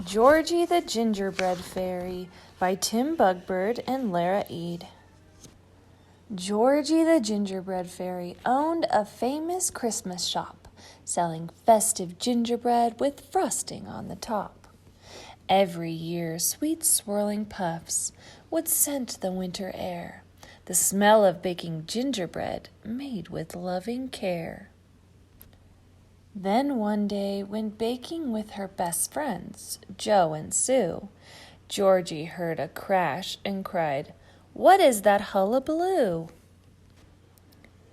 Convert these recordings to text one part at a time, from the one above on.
Georgie the Gingerbread Fairy by Tim Bugbird and Lara Eade. Georgie the Gingerbread Fairy owned a famous Christmas shop, selling festive gingerbread with frosting on the top. Every year, sweet swirling puffs would scent the winter air, the smell of baking gingerbread made with loving care. Then one day, when baking with her best friends, Jo and Sue, Georgie heard a crash and cried, "What is that hullabaloo?"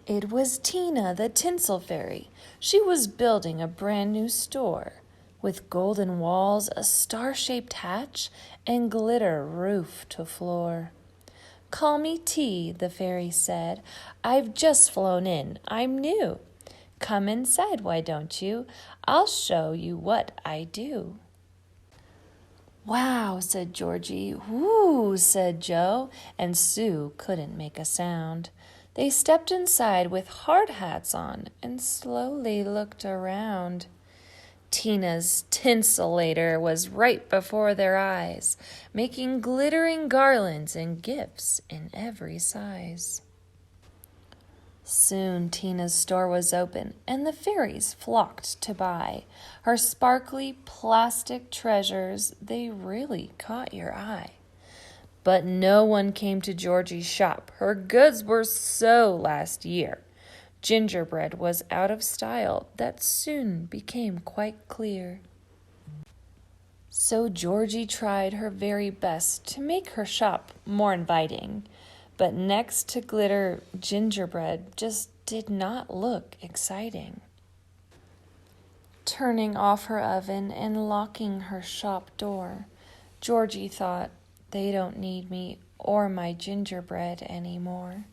It was Tina, the tinsel fairy. She was building a brand new store, with golden walls, a star-shaped hatch, and glitter roof to floor. "Call me T," the fairy said. "I've just flown in. I'm new. Come inside, why don't you? I'll show you what I do." "Wow," said Georgie. "Whoo," said Jo, and Sue couldn't make a sound. They stepped inside with hard hats on and slowly looked around. Tina's tinselator was right before their eyes, making glittering garlands and gifts in every size. Soon Tina's store was open, and the fairies flocked to buy her sparkly plastic treasures. They really caught your eye. But no one came to Georgie's shop. Her goods were so last year. Gingerbread was out of style. That soon became quite clear. So Georgie tried her very best to make her shop more inviting. But next to glitter, gingerbread just did not look exciting. Turning off her oven and locking her shop door, Georgie thought, "They don't need me or my gingerbread anymore."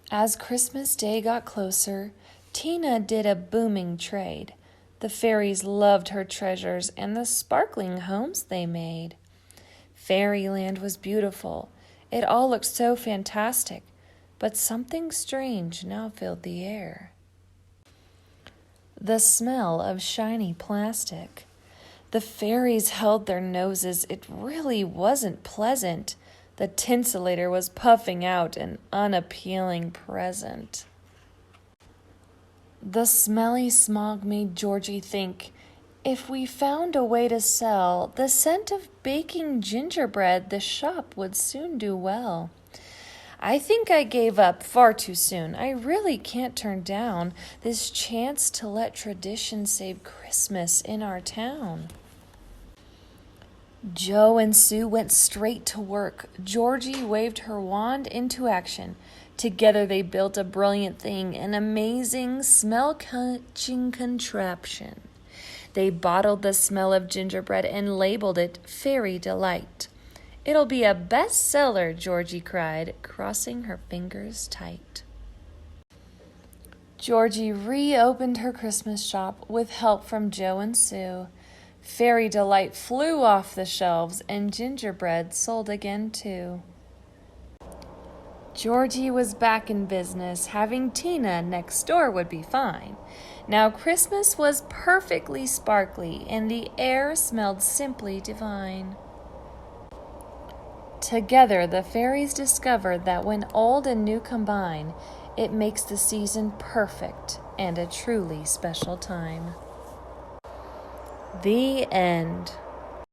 As Christmas Day got closer, Tina did a booming trade. The fairies loved her treasures and the sparkling homes they made. Fairyland was beautiful. It all looked so fantastic, but something strange now filled the air. The smell of shiny plastic. The fairies held their noses. It really wasn't pleasant. The tinselator was puffing out an unappealing present. The smelly smog made Georgie think, if we found a way to sell the scent of baking gingerbread, the shop would soon do well. I think I gave up far too soon. I really can't turn down this chance to let tradition save Christmas in our town. Jo and Sue went straight to work. Georgie waved her wand into action. Together they built a brilliant thing, an amazing smell-catching contraption. They bottled the smell of gingerbread and labeled it Fairy Delight. "It'll be a bestseller," Georgie cried, crossing her fingers tight. Georgie reopened her Christmas shop with help from Jo and Sue. Fairy Delight flew off the shelves, and gingerbread sold again too. Georgie was back in business. Having Tina next door would be fine. Now Christmas was perfectly sparkly, and the air smelled simply divine. Together, the fairies discovered that when old and new combine, it makes the season perfect and a truly special time. The end.